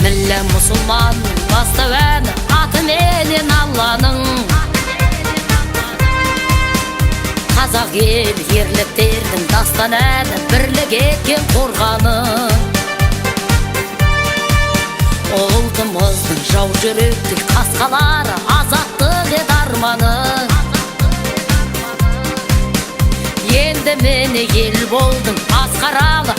Милле мұсылманның бастауәні аты менен Алланың. Қазақ ел ерліктердің дастан әні бірлік еткен қорғаны. Ұлтымыздың жау жүректік қасқалары азаттық ет арманы. Енді мені ел болдың масқаралы